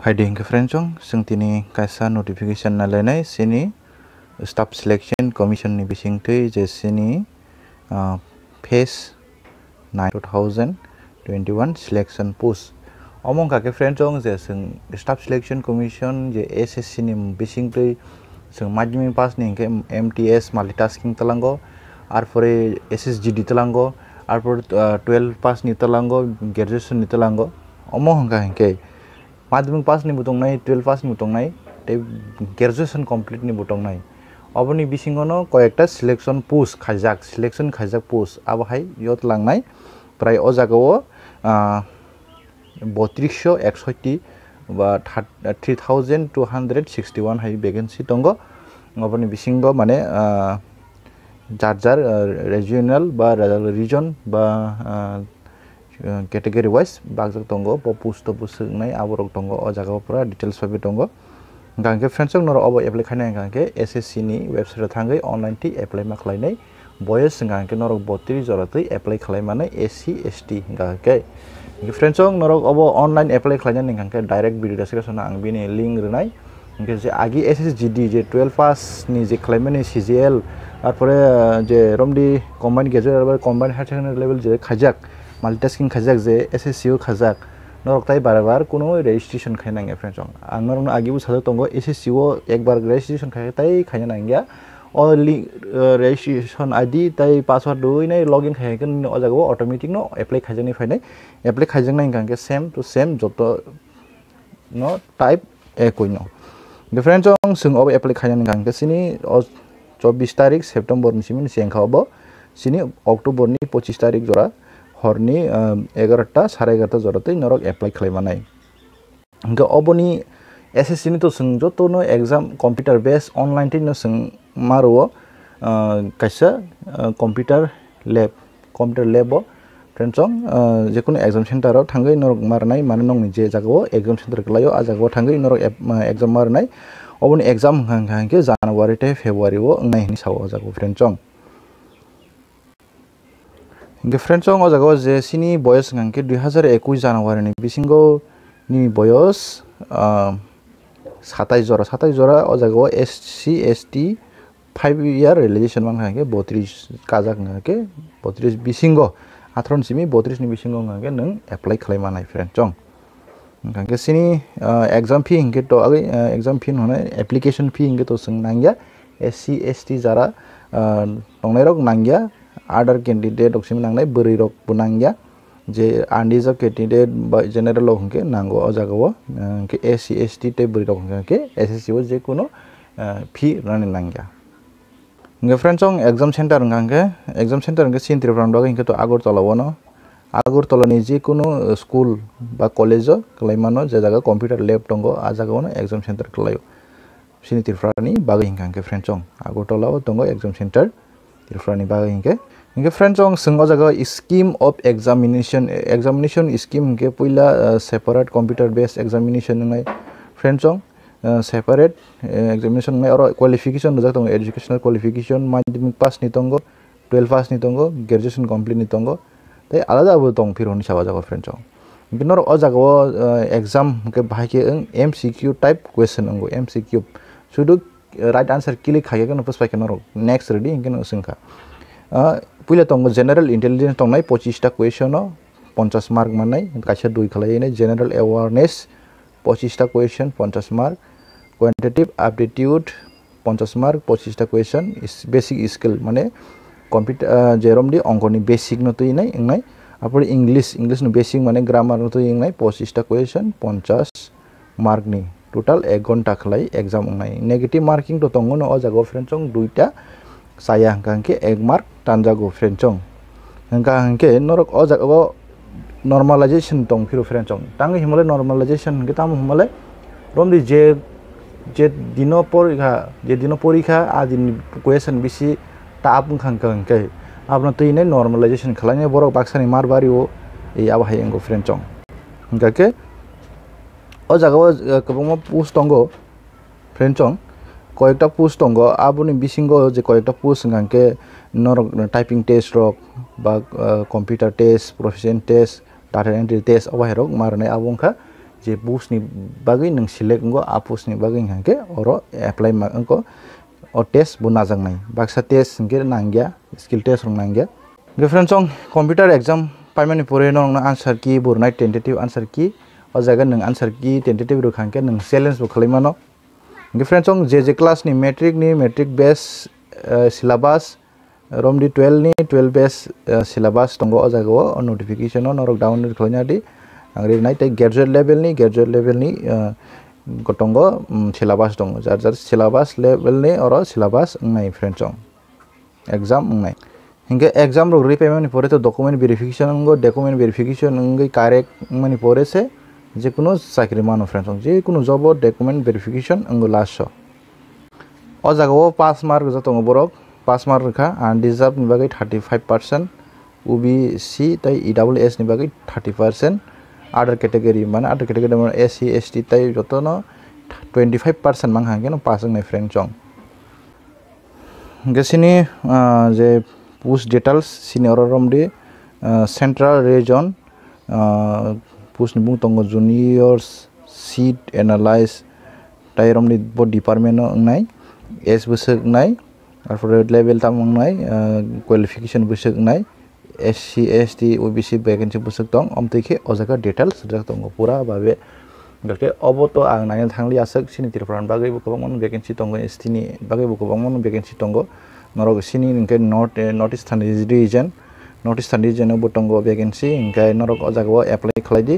Haiding ke Frencong, sengtini kaisa notification nalenai sini staff selection commission ni bising tui je sini phase 9 2021 selection post. Omong ka ke Frencong je seng staff selection commission je SSC ni bising tui seng madhyamik pass ni ke MTS multitasking telango arpore SSGD telango arpore 12 pass ni telango graduation ni telango omong ka ke madhyamik pass ni butong nai 12 pass ni butong nai te graduation complete ni butong nai oboni bisingono koyekta selection post khajak selection khajak post abahai yot langnai prai o jagao 3261 ba 3261 hai vacancy tongo oboni bisingo mane jar regional ba region ba category wise bagjak tongo post nai aborok tongo o jaga pura details sabi tongo gangke friends noro obo apply khainai gangke SSC ni website thangai online ti apply ma khlainai boys gangke noro 32 joratui apply khlaimane SC ST gangke friends noro obo online apply khlainai gangke direct video description ang bini link rnai gangke je agi SSGD je 12 pass ni je khlaimane CGL arpore je romdi combined graduate or combined higher secondary level je khajak multitasking khajak je SSCO khajak norok tai bar kuno registration khainang e friends ang norok agi bu sajak tongo SSCO ekbar registration khai tai khaina nangya o registration ID tai password doi nai login khai kan o jago automatic no apply khajani phainai apply khajang nai gangke same to same joto no type e koino the friends sung ob apply khainani gangke sini 24 tarik September ni simin sengkha obo sini October ni 25 tarik jora horni 11টা 11:30 joratei norok apply khlaimanai hingga oboni SSC ni to sung joto no exam computer based online ti no sung maro kaisa computer lab friendsong jekono exam center ro thangai norok marnai manong ni je jagao exam center klayo a jagao thangai norok exam marnai oboni exam hangke January te February o ngai ni sawo jagao friendsong hingga friendsong o jago je sini boyos ngangke 2021 January ni bisingo ni boyos 27 jora o jago SC ST 5 year realization man ngangke 32 kajak ngangke 32 bisingo atron simi 32 ni bisingo ngangke nang apply khlaimanai friendsong ngangke sini exam fee hingke to exam fee hone application fee hingke to sung nangya SC ST jara tongnai rok nangya other candidate oksim nangnai beri rok bunangya je undeserved candidate ba general lok hingke nango o jagao ke SC ST te beri rok hingke SSC o je kono fee rani nangya hingke friendsong exam center hingke sin tripram dog hingke to Agartala wono Agartala ni je kono school ba college o klaimano je jaga computer lab tongo a jaga wono exam center klayo sini tripani bagai hingke friendsong Agartala o tongo exam center tripani bagai hingke friendsong sungo jaga scheme of examination scheme ke puila separate computer based examination ngai friendsong separate examination ngai oro qualification jak tong educational qualification madhyamik pass ni tongo 12 pass ni tongo graduation complete ni tongo tai alada abo tong phironi sawa jaga friendsong ginor o jaga exam ke bahake MCQ type question ngo MCQ sudu right answer click khage kan puspai kenoro next ready ingken usingka puila tongo general intelligence tongnai 25 ta question o 50 mark manai kaisa 2 khlainai general awareness 25 ta question 50 mark quantitative aptitude 50 mark 25 ta question is basic skill mane computer jerom di ongkoni basic no tuinai ingnai apor english no basic mane grammar no tuinai 25 ta question 50 mark ni total 1 ghonta khlai exam ngai negative marking to tongo no o jago friendsong 2 ta saya hangke 1 mark tanjago friendsong hangke norok o jago normalization tong phiru friendsong tangi himale normalization hangke tam himale romdi je dino porikha adin question bisi ta apung hangke apna tuine normalization khlane borok baksani marbari o ei abahai engo friendsong hangke o jago kobongma post tongo friendsong কয়েকটা post অঙ্গ আপনি বিসিঙ্গ যে কয়েকটা post গানকে নরক typing test রক বা computer test profession test data entry test অবাহেরক মারনাই আবংখা je post ni bagai nang select ngo a post ni bagai hangke oro apply ma angko o test bo najang nai baksa test hingke nangya skill test rong nangya ge friends ong computer exam paimani pore no na answer key burnai tentative answer key o jaga nang answer key tentative ro hangke nang challenge bo khlaimano ge friends ong je class ni metric base syllabus romdi 12 ni 12 base syllabus tongo o jaga o notification on orok download khlaina di angri nai te graduate level ni gotongo syllabus tongo jar syllabus level ni oro syllabus ngai friends ong exam ngai hinge exam ro repayment ni pore to document verification ngo document verification ngai correct mani pore se je kuno chakri mano friends ong je kuno job document verification ngo last o jaga o pass mark jotongo borok pass mark kha undeserved ni bagai 35% OBC tai EWS ni bagai 30% other category mana other category mana SC ST tai jotono 25% mang hangke no pass ngai friend chong gesini je post details sini ororom de central region post ni bung tongo juniors seat analyze tai rom ni bo department no ngai S busuk ngai arpore level tamang nai qualification busuk nai SC ST OBC vacancy busuk tong omtike o jaga details jak tong pura babe gake oboto ang nail thangli asak sini tirpran bagai bu kobang vacancy tongo ST ni bagai bu kobang vacancy tongo norog sini inke notice than region bu tongo vacancy inke norog o jaga apply khlai di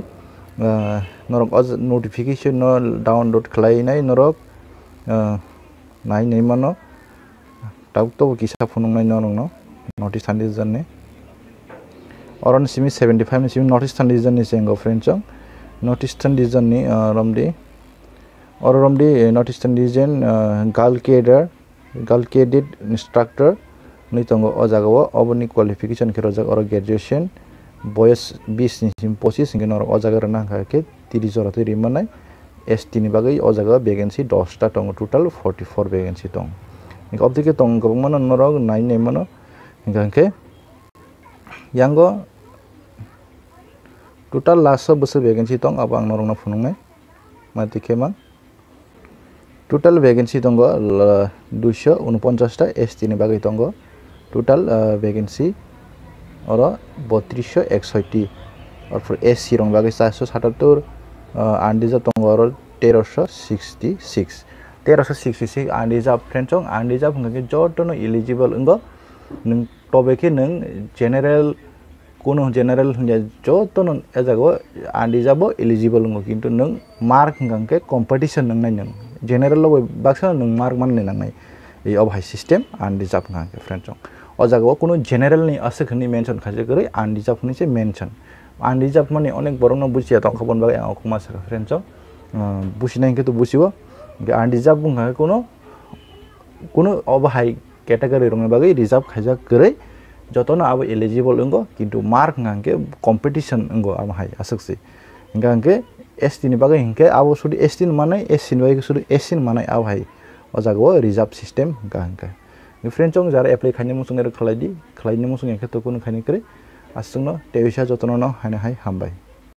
norog notification no download khlai nai norog nai nei mano tau to kisa phunung nai no notice than region ne oron simi 75 ni simi notice than region ni sengo friends ong notice than region ni romdi notice than region girl cadet instructor ni tongo o jaga o oboni qualification ke rojak oro graduation boys 20 ni sim 25 ngi nor o jaga rana ke 30 jora tiri manai ST ni bagai o jaga vacancy 10 ta tongo total 44 vacancy tong ni obdike tong gobong mano norog nai nei mano ingke yango total last bosor vacancy tong abang norong na phunung nai mati keman total vacancy tongo 249 ta ST ni bagai tongo total vacancy oro 3261 और फिर SC रंग बाकी 777 आंडीजा tongo oro 1366 आंडीजा friends ong आंडीजा फंगे जोटनो eligible इंगो नों टबेके नों जेनेरेल कोनो जेनेरेल हन्या जोटनो एजागो आंडीजाबो एलिजिबल इंगो किन्तु नों मार्क हंगे कंपटीशन नों नाय नों जेनेरेल लो बाक्सा नों मार्क मान नांनाय ए अब हाई सिस्टम आंडीजा फंगे फ्रेंड्स ong o jaga कोनो जेनेरेल नि असखनि मेंशन खाजे गरै आंडीजा फनि से मेंशन आंडीजा माने अनेक बरनो बुझिया त खबन बागै आं खमा सका फ्रेंड्स बुझिनाय के तो बुझिबो आंडीजा बुंगा कोनो अब हाई कैटेगरी रंग बागै रिजर्व खाजा गरै जतन अब एलिजिबल इंगो किन्तु मार्क नंगे कंपटीशन इंगो अब हाई असकसि इंगांगे एसटी नि बागै हिंके अब सुदि एसटी माने एससी नि बागै सुदि एससी माने अब हाई o jaga रिजर्व सिस्टम गांगे फ्रेंड्स ong jara apply खाइने मुसुंग रे खलाइनि मुसुंग एखे तो कोनो खाइने करे आसुंनो तेविसा जतन न हाने हाय हामबाय।